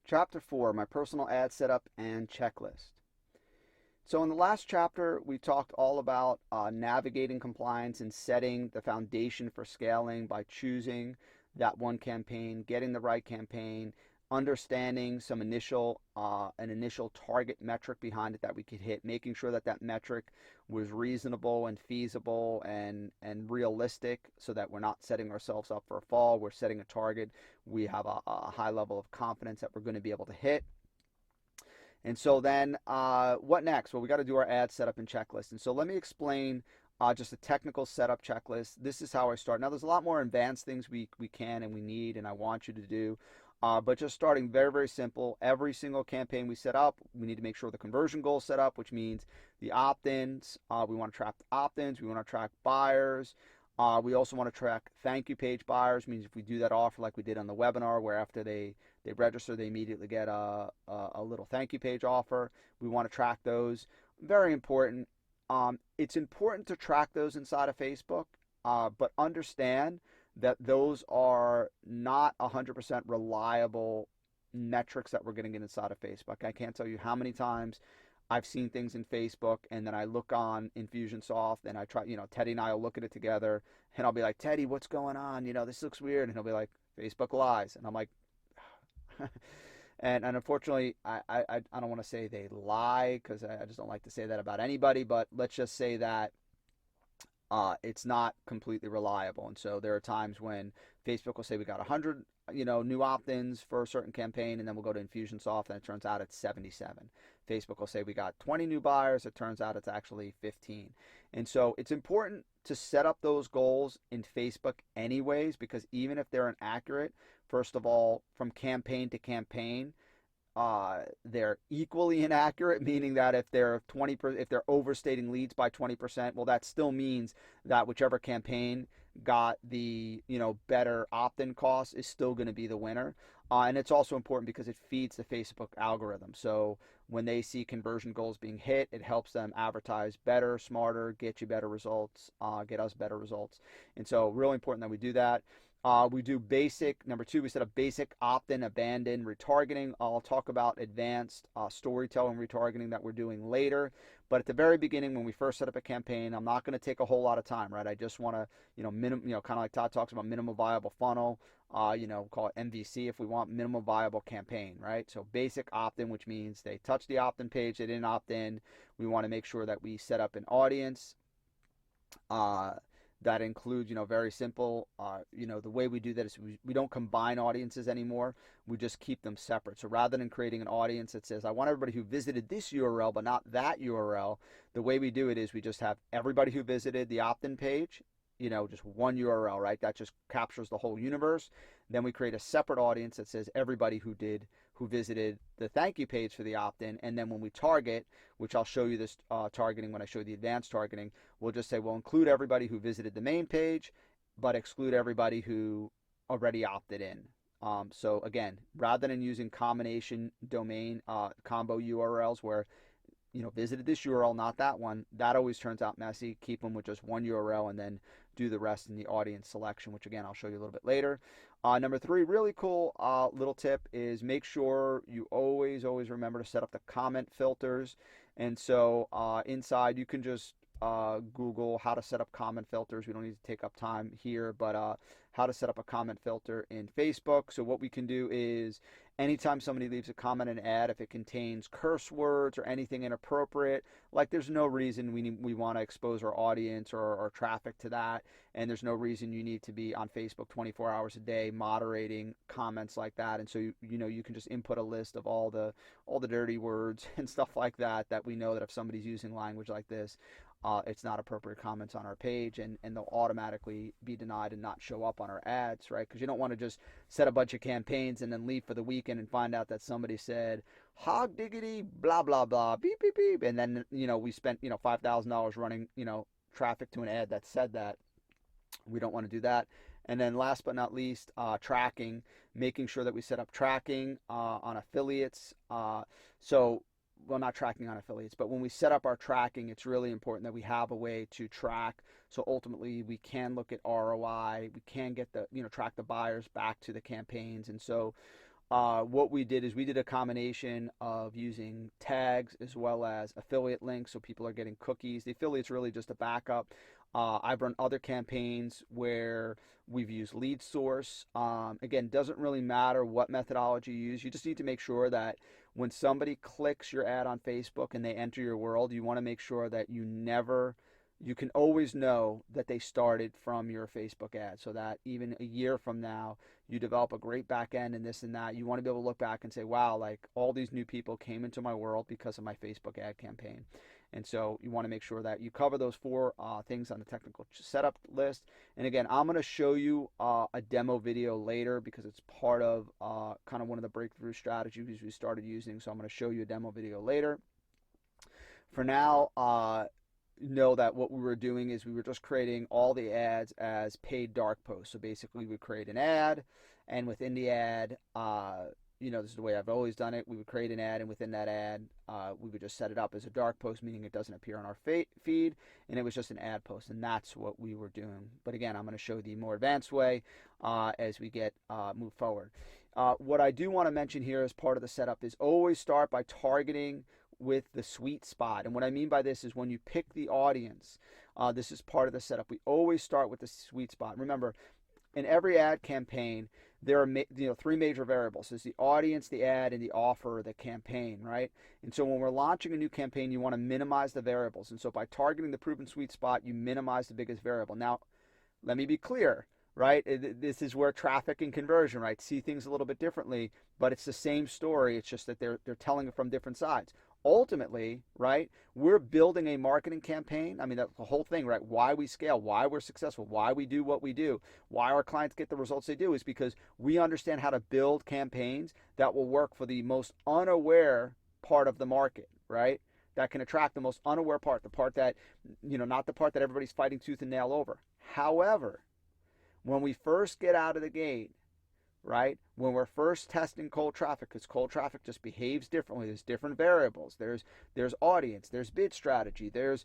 Chapter 4, my personal ad setup and checklist. So, in the last chapter, we talked all about navigating compliance and setting the foundation for scaling by choosing that one campaign, getting the right campaign, understanding some an initial target metric behind it that we could hit, making sure that that metric was reasonable and feasible and realistic, so that we're not setting ourselves up for a fall. We're setting a target. We have a high level of confidence that we're going to be able to hit. And so then what next? Well, we got to do our ad setup and checklist. And so let me explain just a technical setup checklist. This is how I start. Now, there's a lot more advanced things we can and we need and I want you to do. But just starting very, very simple. Every single campaign we set up, we need to make sure the conversion goal is set up, which means the opt-ins. We want to track opt-ins. We want to track buyers. We also want to track thank you page buyers. Means if we do that offer like we did on the webinar, where after they register, they immediately get a little thank you page offer. We want to track those. Very important. It's important to track those inside of Facebook, but understand that those are not 100% reliable metrics that we're going to get inside of Facebook. I can't tell you how many times I've seen things in Facebook and then I look on Infusionsoft and I try, Teddy and I will look at it together and I'll be like, Teddy, what's going on? This looks weird. And he'll be like, Facebook lies. And I'm like, and unfortunately, I don't want to say they lie because I just don't like to say that about anybody, but let's just say that it's not completely reliable. And so there are times when Facebook will say we got 100 new opt-ins for a certain campaign, and then we'll go to Infusionsoft and it turns out it's 77. Facebook will say we got 20 new buyers, it turns out it's actually 15. And so it's important to set up those goals in Facebook anyways, because even if they're inaccurate, first of all, from campaign to campaign, they're equally inaccurate, meaning that if they're if they're overstating leads by 20%, well, that still means that whichever campaign got the better opt-in cost is still going to be the winner. And it's also important because it feeds the Facebook algorithm. So when they see conversion goals being hit, it helps them advertise better, smarter, get you better results, get us better results. And so really important that we do that. We do basic, number 2, we set up basic opt-in, abandon, retargeting. I'll talk about advanced storytelling retargeting that we're doing later. But at the very beginning, when we first set up a campaign, I'm not going to take a whole lot of time, right? I just want to, kind of like Todd talks about minimum viable funnel, call it MVC if we want, minimum viable campaign, right? So basic opt-in, which means they touched the opt-in page, they didn't opt in. We want to make sure that we set up an audience. That includes, very simple, the way we do that is we don't combine audiences anymore. We just keep them separate. So rather than creating an audience that says, I want everybody who visited this URL, but not that URL, the way we do it is we just have everybody who visited the opt-in page, just one URL, right? That just captures the whole universe. Then we create a separate audience that says everybody who visited the thank you page for the opt-in. And then when we target, which I'll show you this targeting when I show you the advanced targeting, we'll just say we'll include everybody who visited the main page, but exclude everybody who already opted in. So again, rather than using combination domain combo URLs where visited this URL, not that one, that always turns out messy. Keep them with just one URL and then do the rest in the audience selection, which again, I'll show you a little bit later. Number 3, really cool little tip is make sure you always remember to set up the comment filters. And so inside you can just Google how to set up comment filters. We don't need to take up time here, but how to set up a comment filter in Facebook. So what we can do is anytime somebody leaves a comment and ad, if it contains curse words or anything inappropriate, like there's no reason we want to expose our audience or traffic to that, and there's no reason you need to be on Facebook 24 hours a day moderating comments like that. And so you can just input a list of all the dirty words and stuff like that we know that if somebody's using language like this, it's not appropriate comments on our page, and they'll automatically be denied and not show up on our ads, right? Because you don't want to just set a bunch of campaigns and then leave for the weekend and find out that somebody said hog diggity blah blah blah beep beep beep, and then we spent $5,000 running traffic to an ad that said that. We don't want to do that. And then last but not least, tracking, making sure that we set up tracking on affiliates. Well, not tracking on affiliates, but when we set up our tracking, it's really important that we have a way to track. So ultimately, we can look at ROI, we can get track the buyers back to the campaigns. And so what we did is we did a combination of using tags as well as affiliate links, so people are getting cookies. The affiliate's really just a backup. I've run other campaigns where we've used lead source. Again, doesn't really matter what methodology you use. You just need to make sure that when somebody clicks your ad on Facebook and they enter your world, you want to make sure that you can always know that they started from your Facebook ad, so that even a year from now, you develop a great back end and this and that. You want to be able to look back and say, wow, like all these new people came into my world because of my Facebook ad campaign. And so you want to make sure that you cover those four things on the technical setup list. And again, I'm going to show you a demo video later because it's part of kind of one of the breakthrough strategies we started using. So I'm going to show you a demo video later. For now, know that what we were doing is we were just creating all the ads as paid dark posts. So basically we would create an ad, and within the ad, this is the way I've always done it. We would create an ad, and within that ad, we would just set it up as a dark post, meaning it doesn't appear on our feed, and it was just an ad post, and that's what we were doing. But again, I'm going to show the more advanced way as we get move forward. What I do want to mention here as part of the setup is always start by targeting with the sweet spot. And what I mean by this is when you pick the audience, this is part of the setup. We always start with the sweet spot. Remember, in every ad campaign, there are three major variables. There's the audience, the ad, and the offer, the campaign, right? And so when we're launching a new campaign, you want to minimize the variables. And so by targeting the proven sweet spot, you minimize the biggest variable. Now, let me be clear, right? This is where traffic and conversion, right, see things a little bit differently, but it's the same story. It's just that they're telling it from different sides. Ultimately, right, we're building a marketing campaign. I mean, that's the whole thing, right? Why we scale, why we're successful, why we do what we do, why our clients get the results they do is because we understand how to build campaigns that will work for the most unaware part of the market, right? That can attract the most unaware part, the part that, not the part that everybody's fighting tooth and nail over. However, when we first get out of the gate, right? When we're first testing cold traffic, because cold traffic just behaves differently. There's different variables. There's audience. There's bid strategy. There's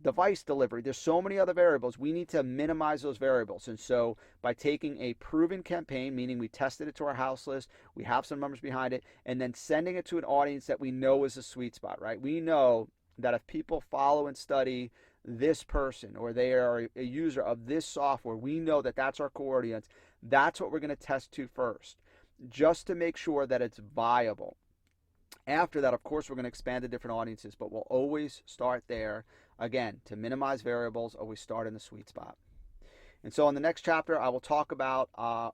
device delivery. There's so many other variables. We need to minimize those variables. And so by taking a proven campaign, meaning we tested it to our house list, we have some numbers behind it, and then sending it to an audience that we know is a sweet spot, right? We know that if people follow and study this person, or they are a user of this software, we know that that's our core audience. That's what we're going to test to first, just to make sure that it's viable. After that, of course, we're going to expand to different audiences, but we'll always start there. Again, to minimize variables, always start in the sweet spot. And so in the next chapter, I will talk about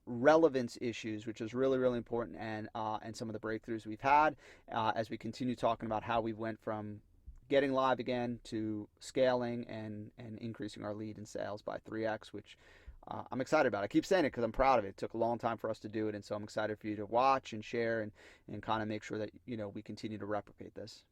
relevance issues, which is really, really important, and some of the breakthroughs we've had as we continue talking about how we went from getting live again to scaling and increasing our lead in sales by 3x, which I'm excited about. I keep saying it because I'm proud of it. It took a long time for us to do it, and so I'm excited for you to watch and share and kind of make sure that we continue to replicate this.